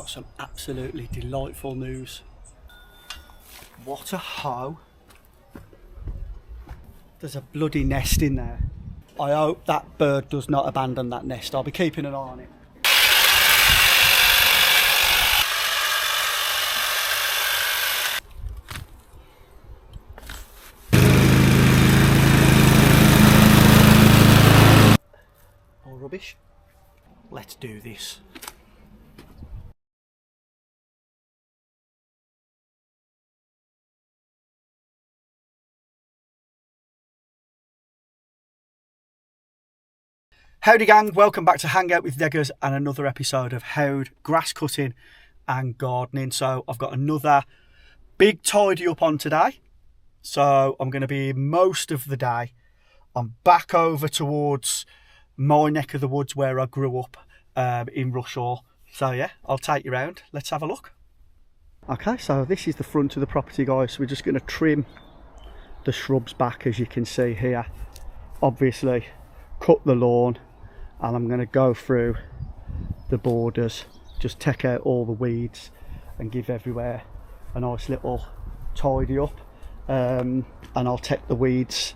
got some absolutely delightful news. What a hoe. There's a bloody nest in there. I hope that bird does not abandon that nest. I'll be keeping an eye on it. More rubbish. Let's do this. Howdy gang, welcome back to Hang Out with Deggers and another episode of HOWD grass cutting and gardening. So I've got another big tidy up on today. So I'm going to be most of the day. I'm back over towards my neck of the woods where I grew up in Rushaw. So yeah, I'll take you around. Let's have a look. Okay, so this is the front of the property, guys. So we're just going to trim the shrubs back, as you can see here. Obviously, cut the lawn. And I'm going to go through the borders, just take out all the weeds and give everywhere a nice little tidy up, and I'll take the weeds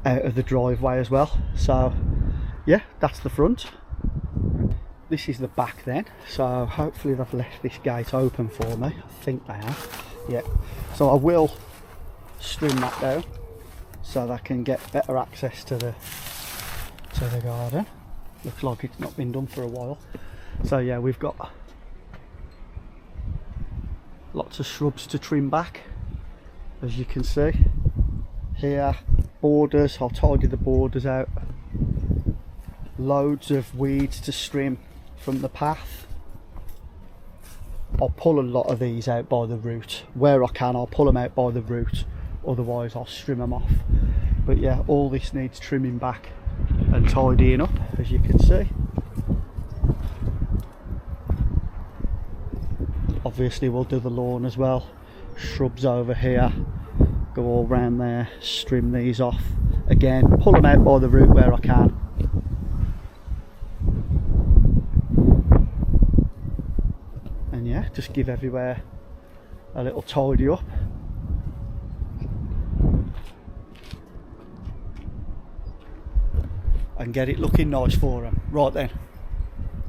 out of the driveway as well. So yeah, that's the front. This is the back then, so hopefully they've left this gate open for me. I think they have. Yeah, so I will trim that down so they can get better access to the garden. Looks like it's not been done for a while. So yeah, we've got lots of shrubs to trim back, as you can see here. Borders, I'll tidy the borders out. Loads of weeds to trim from the path. I'll pull a lot of these out by the root. Where I can, I'll pull them out by the root, otherwise I'll trim them off. But yeah, all this needs trimming back and tidying up, as you can see. Obviously we'll do the lawn as well. Shrubs over here, go all round there, trim these off again, pull them out by the root where I can. And yeah, just give everywhere a little tidy up. And get it looking nice for them. Right then,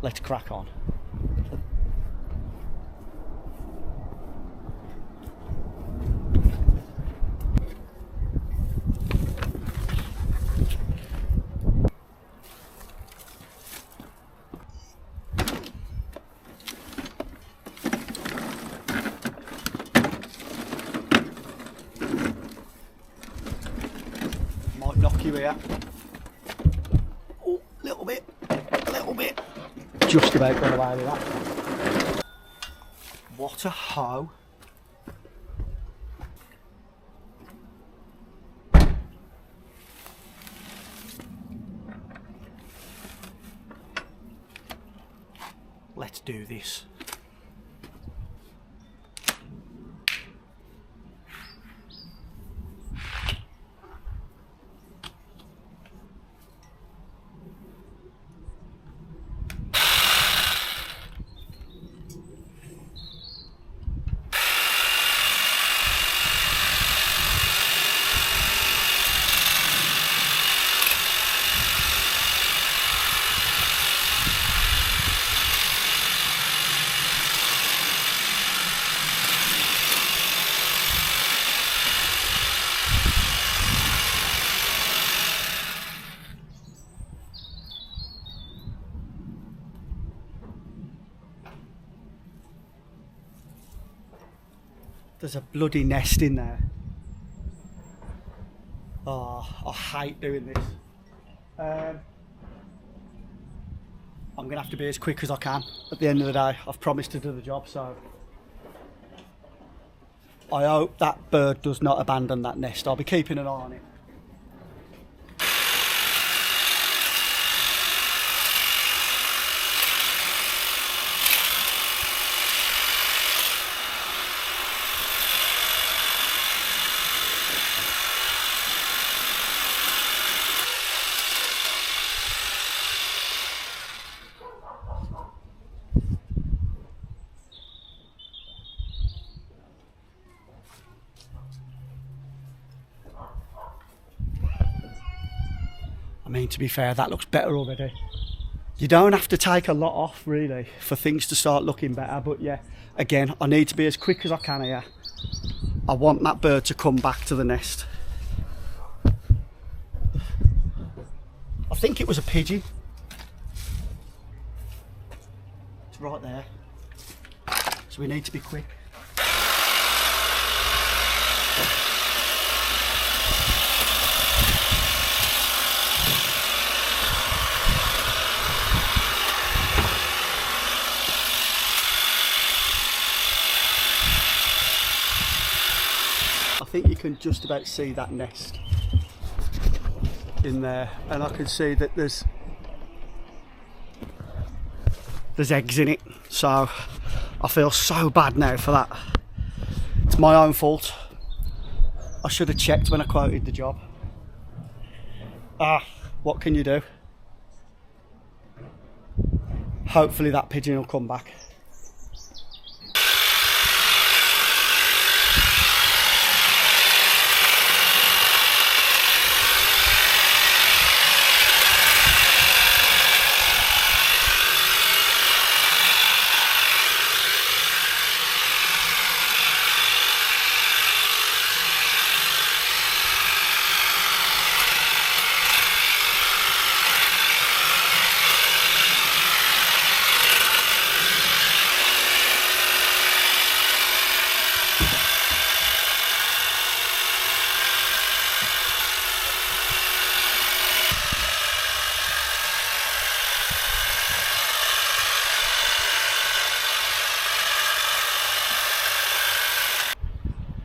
let's crack on. Might knock you here. A little bit. Just about got away with that. What a hoe. Let's do this. There's a bloody nest in there. Oh, I hate doing this. I'm going to have to be as quick as I can. At the end of the day, I've promised to do the job, so I hope that bird does not abandon that nest. I'll be keeping an eye on it. I mean, to be fair, that looks better already. You don't have to take a lot off, really, for things to start looking better. But yeah, again, I need to be as quick as I can here. I want that bird to come back to the nest. I think it was a pigeon. It's right there. So we need to be quick. I think you can just about see that nest in there, and I can see that there's eggs in it, so I feel so bad now for that. It's my own fault. I should have checked when I quoted the job. What can you do? Hopefully that pigeon will come back.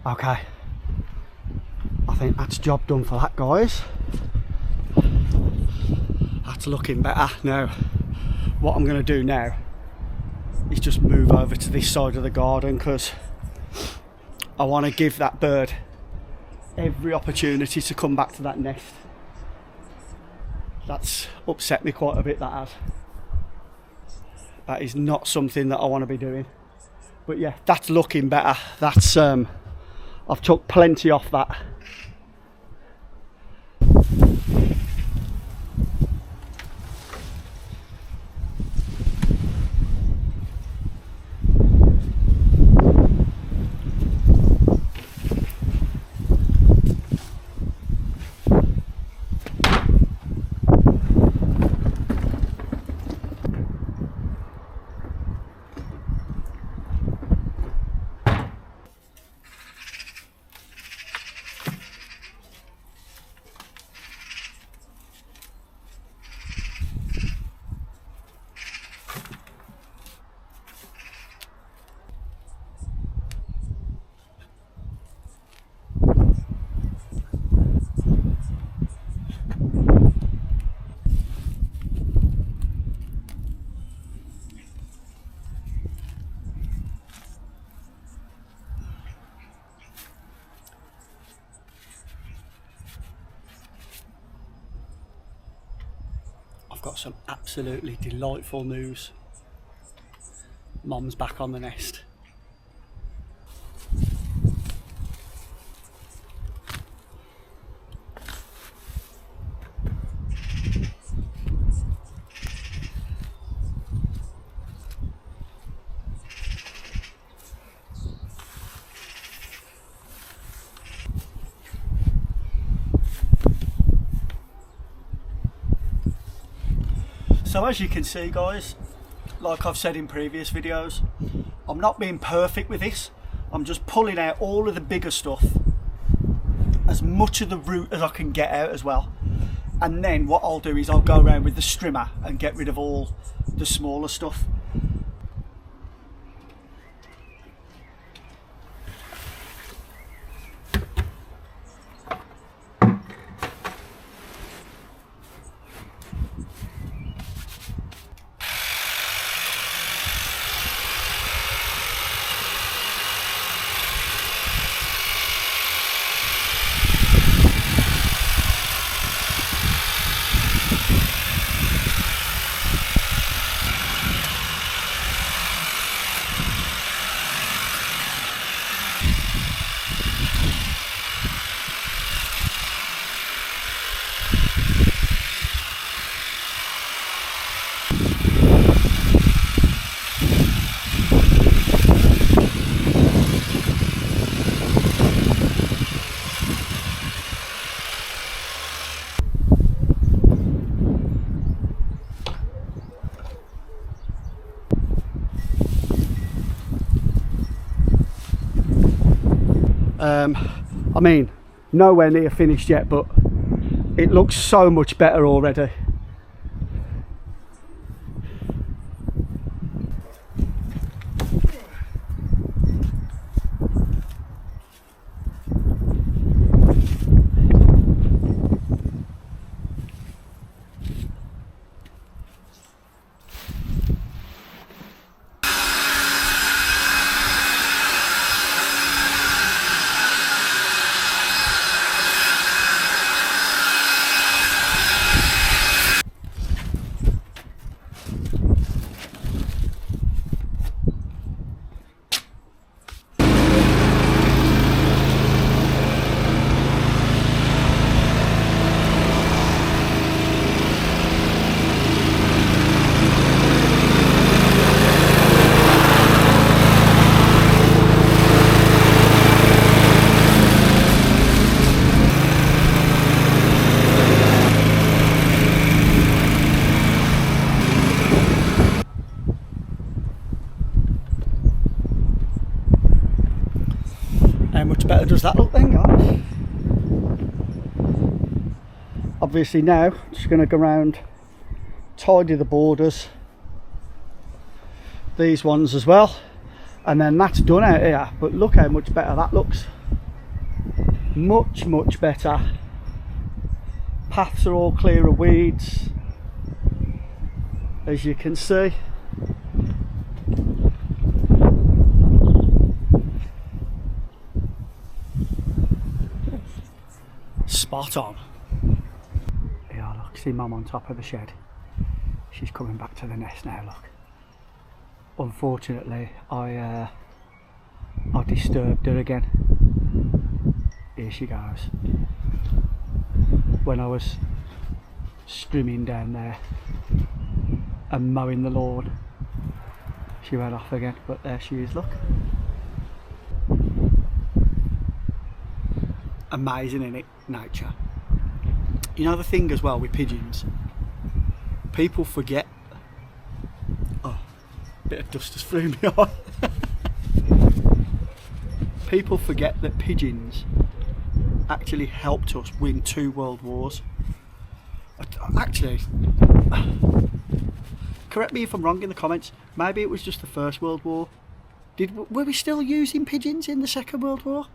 Okay, I think that's job done for that, guys. That's looking better. Now, what I'm going to do now is just move over to this side of the garden, because I want to give that bird every opportunity to come back to that nest. That's upset me quite a bit, that has. That is not something that I want to be doing. But yeah, that's looking better. That's I've took plenty off that. I've got some absolutely delightful news. Mom's back on the nest. So as you can see, guys, like I've said in previous videos, I'm not being perfect with this. I'm just pulling out all of the bigger stuff, as much of the root as I can get out as well. And then what I'll do is I'll go around with the strimmer and get rid of all the smaller stuff. I mean, nowhere near finished yet, but it looks so much better already. How much better does that look then, guys? Obviously now, just going to go around, tidy the borders, these ones as well, and then that's done out here. But look how much better that looks. Much, much better. Paths are all clear of weeds, as you can see. Spot on. Yeah, look, see Mum on top of the shed. She's coming back to the nest now, look. Unfortunately, I disturbed her again. Here she goes. When I was strimming down there and mowing the lawn, she ran off again, but there she is, look. Amazing, isn't it? Nature. You know the thing as well with pigeons, people forget. Oh, a bit of dust has flew me on. People forget that pigeons actually helped us win 2 world wars. Actually, correct me if I'm wrong in the comments, maybe it was just the First World War. Were we still using pigeons in the Second World War?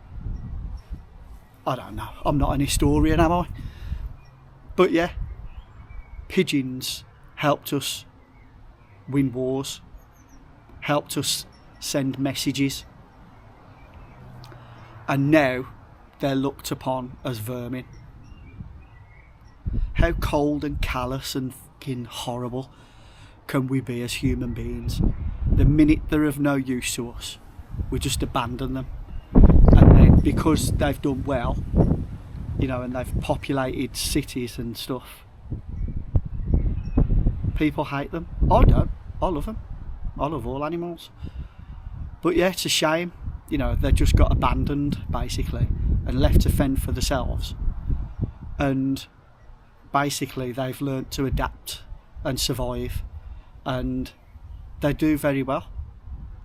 I don't know, I'm not an historian, am I? But yeah, pigeons helped us win wars, helped us send messages, and now they're looked upon as vermin. How cold and callous and fucking horrible can we be as human beings? The minute they're of no use to us, we just abandon them. And then because they've done well, you know, and they've populated cities and stuff, people hate them. I don't. I love them. I love all animals. But yeah, it's a shame. You know, they just got abandoned basically and left to fend for themselves. And basically they've learnt to adapt and survive, and they do very well.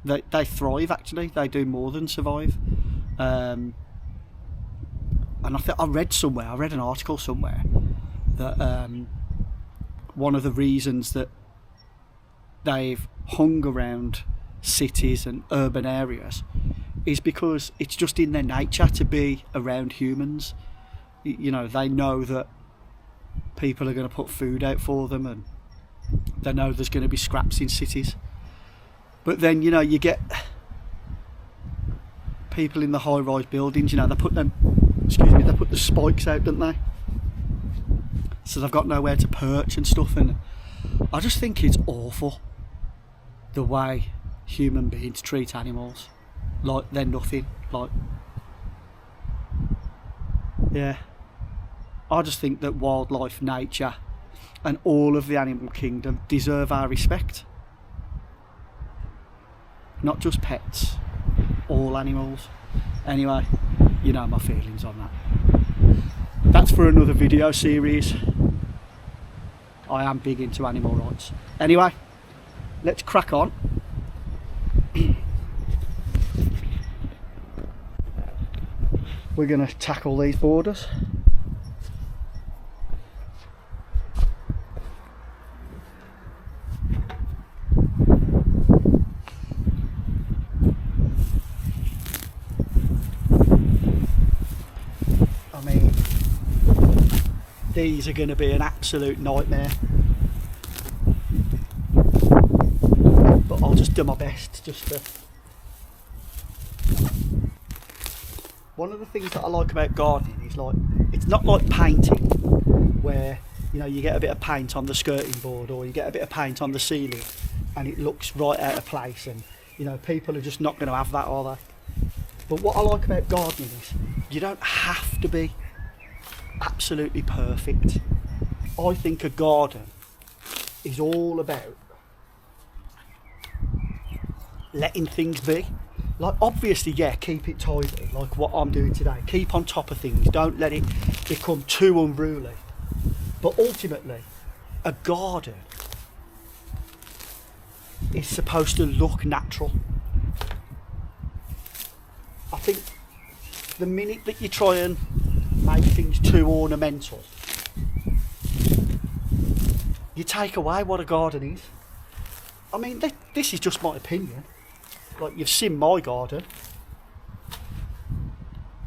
They thrive, actually. They do more than survive. And I read an article somewhere that one of the reasons that they've hung around cities and urban areas is because it's just in their nature to be around humans. You know, they know that people are going to put food out for them, and they know there's going to be scraps in cities. But then, you know, you get people in the high-rise buildings, you know, they put the spikes out, don't they? So they've got nowhere to perch and stuff, and I just think it's awful the way human beings treat animals like they're nothing. Like, yeah, I just think that wildlife, nature and all of the animal kingdom deserve our respect. Not just pets, all animals. Anyway, you know my feelings on that. That's for another video series. I am big into animal rights. Anyway, let's crack on. we're going to tackle these borders. I mean, these are going to be an absolute nightmare, but I'll just do my best just to... One of the things that I like about gardening is, like, it's not like painting where, you know, you get a bit of paint on the skirting board or you get a bit of paint on the ceiling and it looks right out of place, and, you know, people are just not going to have that, are they? But what I like about gardening is you don't have to be absolutely perfect. I think a garden is all about letting things be. Like, obviously, yeah, keep it tidy, like what I'm doing today. Keep on top of things. Don't let it become too unruly. But ultimately, a garden is supposed to look natural. I think the minute that you try and make things too ornamental, you take away what a garden is. I mean, this is just my opinion. Like, you've seen my garden,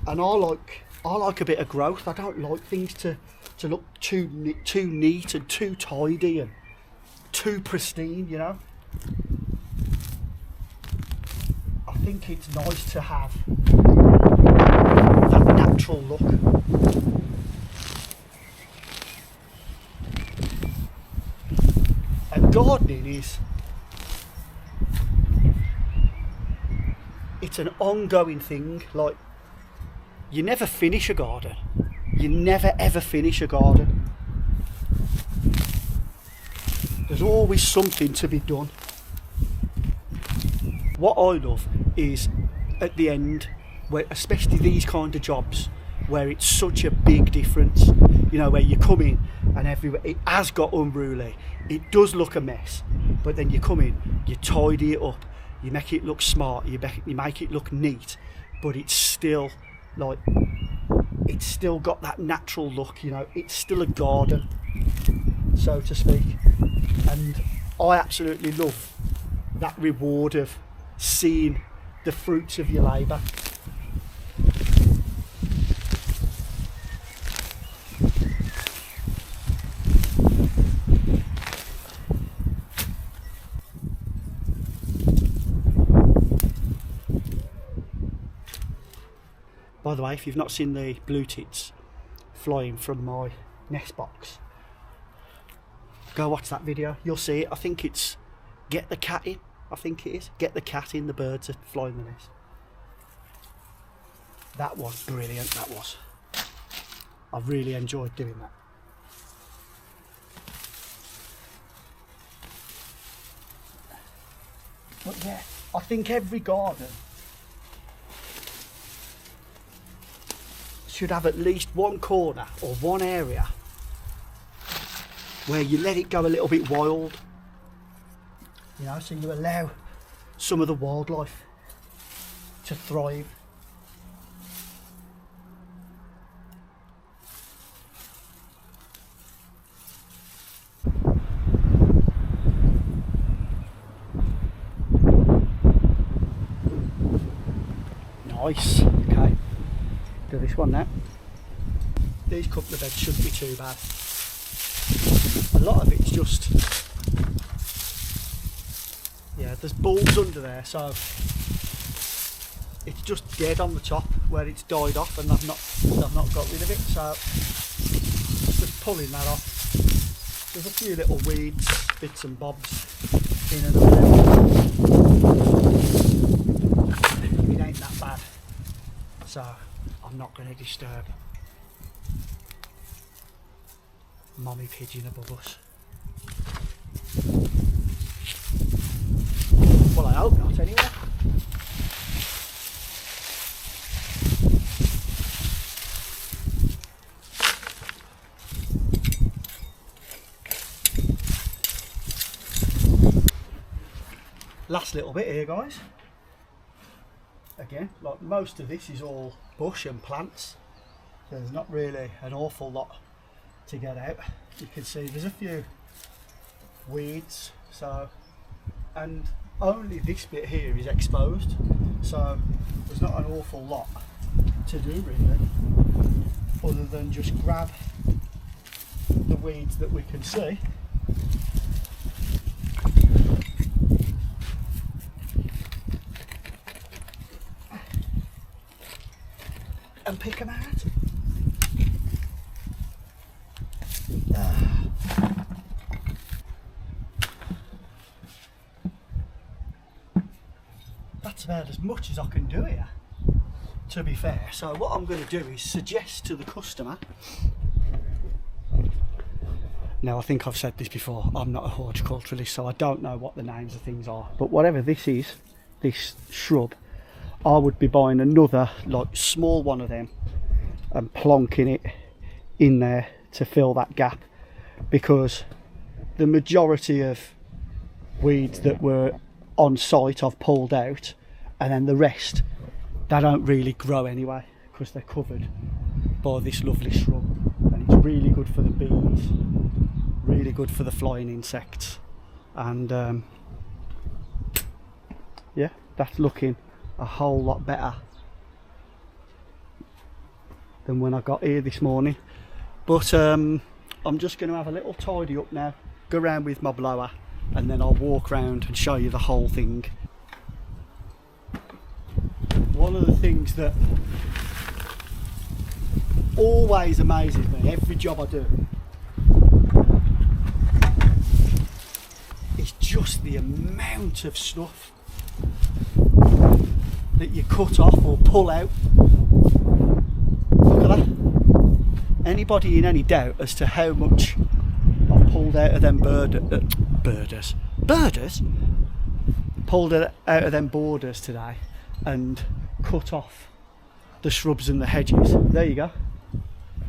and I like a bit of growth. I don't like things to look too neat and too tidy and too pristine, you know. I think it's nice to have that natural look. And gardening is, it's an ongoing thing. Like, you never finish a garden. You never ever finish a garden. There's always something to be done. What I love is at the end, where, especially these kind of jobs, where it's such a big difference, you know, where you come in and everywhere it has got unruly, it does look a mess, but then you come in, you tidy it up, you make it look smart, you make it look neat, but it's still, like, it's still got that natural look, you know. It's still a garden, so to speak. And I absolutely love that reward of seeing the fruits of your labour. By the way, if you've not seen the blue tits flying from my nest box, go watch that video. You'll see it. I think it's Get the Cat In. I think it is. Get the cat in, the birds are flying the nest. That was brilliant, that was. I really enjoyed doing that. But yeah, I think every garden should have at least one corner or one area where you let it go a little bit wild, you know, so you allow some of the wildlife to thrive. Nice. Okay, do this one now. These couple of beds shouldn't be too bad. A lot of it's just, yeah, there's bulbs under there, so it's just dead on the top where it's died off, and I've not got rid of it, so just pulling that off. There's a few little weeds, bits and bobs in and out. It ain't that bad, so I'm not going to disturb mommy pigeon above us. Well, I hope not anyway. Last little bit here, guys. again, like most of this is all bush and plants. There's not really an awful lot to get out. You can see there's a few weeds, so, and only this bit here is exposed, so there's not an awful lot to do really, other than just grab the weeds that we can see and pick them out. That's about as much as I can do here, to be fair. So what I'm going to do is suggest to the customer, now I think I've said this before, I'm not a horticulturalist, so I don't know what the names of things are, but whatever this is, this shrub, I would be buying another like small one of them and plonking it in there to fill that gap, because the majority of weeds that were on site I've pulled out, and then the rest, they don't really grow anyway because they're covered by this lovely shrub, and it's really good for the bees, really good for the flying insects, and yeah, that's looking a whole lot better than when I got here this morning. But I'm just going to have a little tidy up now, go around with my blower, and then I'll walk around and show you the whole thing. One of the things that always amazes me, every job I do, is just the amount of stuff that you cut off or pull out. Look at that. Anybody in any doubt as to how much I've pulled out of them birders? Pulled it out of them borders today and cut off the shrubs and the hedges. There you go.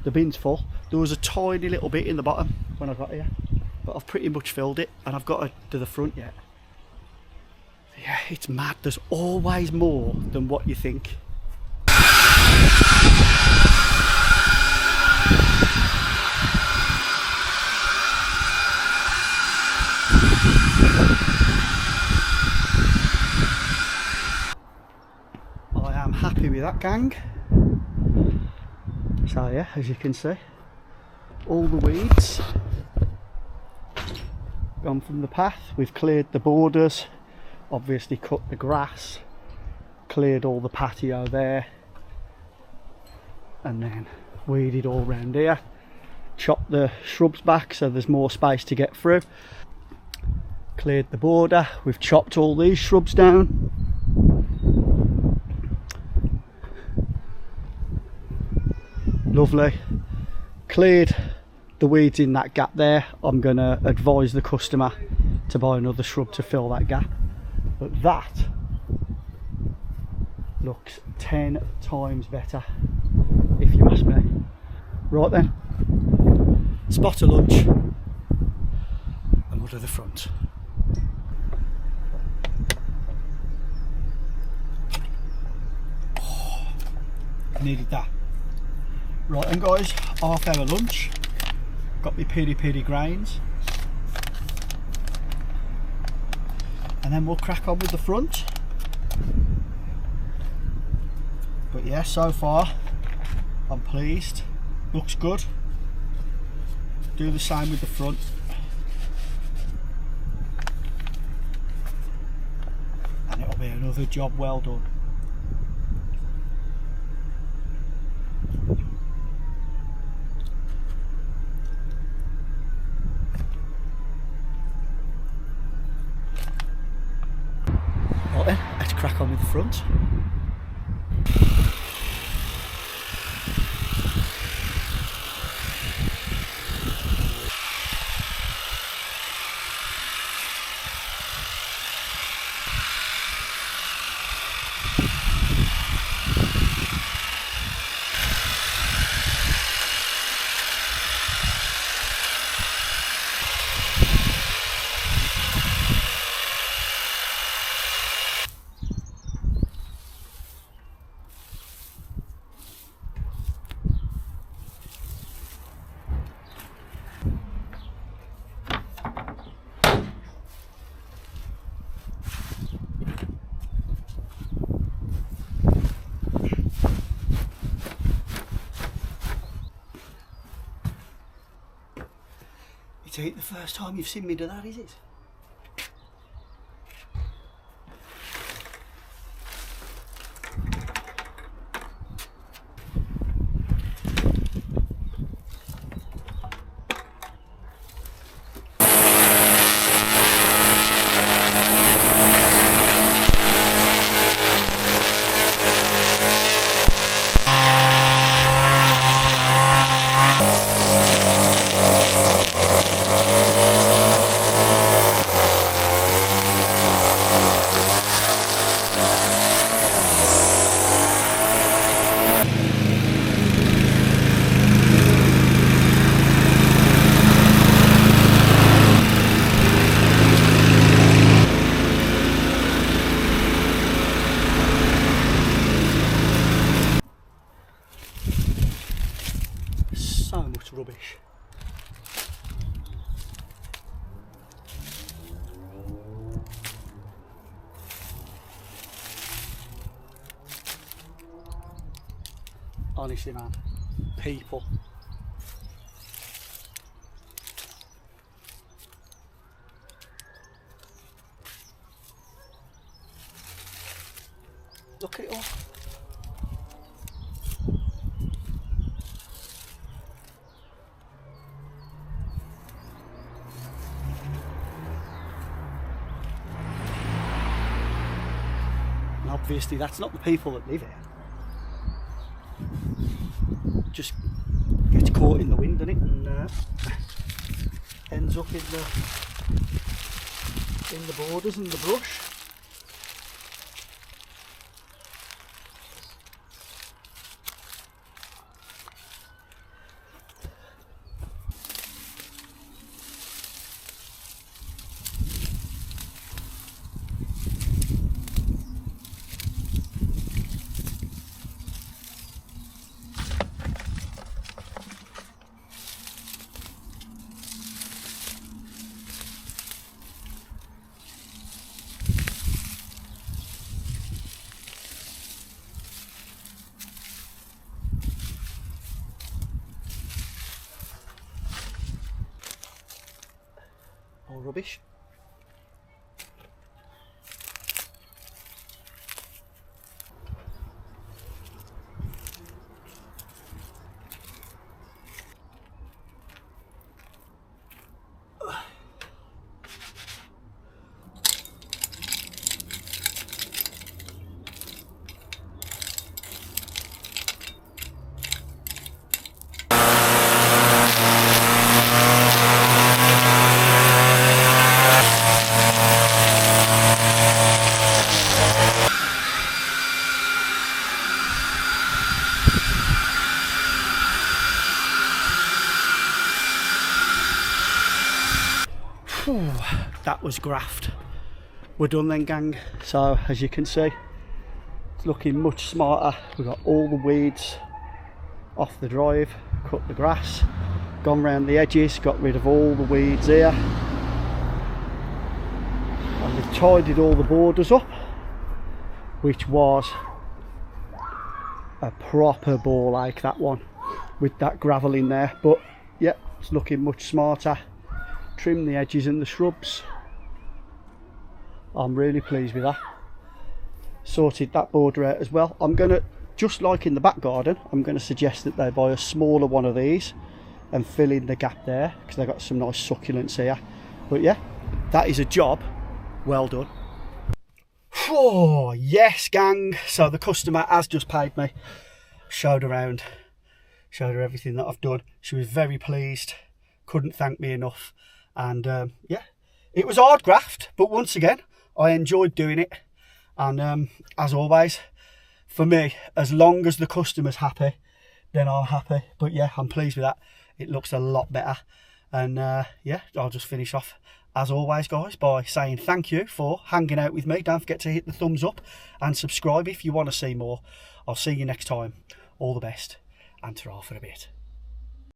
The bin's full. There was a tiny little bit in the bottom when I got here, but I've pretty much filled it, and I've got to the front yet. Yeah, it's mad. There's always more than what you think. I am happy with that, gang. So yeah, as you can see, all the weeds gone from the path. We've cleared the borders, obviously cut the grass, cleared all the patio there, and then weeded all round here, chopped the shrubs back so there's more space to get through, cleared the border. We've chopped all these shrubs down, lovely, cleared the weeds in that gap there. I'm going to advise the customer to buy another shrub to fill that gap, but that looks 10 times better if you ask me. Right then, spot of lunch and we'll do the front. Oh, needed that. Right then guys, half hour lunch, got my piri grains, and then we'll crack on with the front. But yeah, so far I'm pleased, looks good. Do the same with the front. And it'll be another job well done. Right then, let's crack on with the front. It ain't the first time you've seen me do that, is it? So much rubbish. Honestly, man, people. Look at it all. And obviously that's not the people that live here. Just gets caught in the wind, doesn't it? And ends up in the borders and the brush. All rubbish. That was graft. We're done then, gang. So as you can see, it's looking much smarter. We've got all the weeds off the drive, cut the grass, gone round the edges, got rid of all the weeds here, and we've tidied all the borders up, which was a proper ball ache, that one, with that gravel in there. But yeah, it's looking much smarter. Trim the edges and the shrubs. I'm really pleased with that. Sorted that border out as well. I'm gonna, just like in the back garden, I'm gonna suggest that they buy a smaller one of these and fill in the gap there, because they've got some nice succulents here. But yeah, that is a job well done. Oh yes, gang. So the customer has just paid me. Showed around, showed her everything that I've done. She was very pleased, couldn't thank me enough. And yeah, it was hard graft, but once again, I enjoyed doing it. And as always, for me, as long as the customer's happy, then I'm happy. But yeah, I'm pleased with that. It looks a lot better. And yeah, I'll just finish off, as always, guys, by saying thank you for hanging out with me. Don't forget to hit the thumbs up and subscribe if you want to see more. I'll see you next time. All the best, and ta-ra for a bit.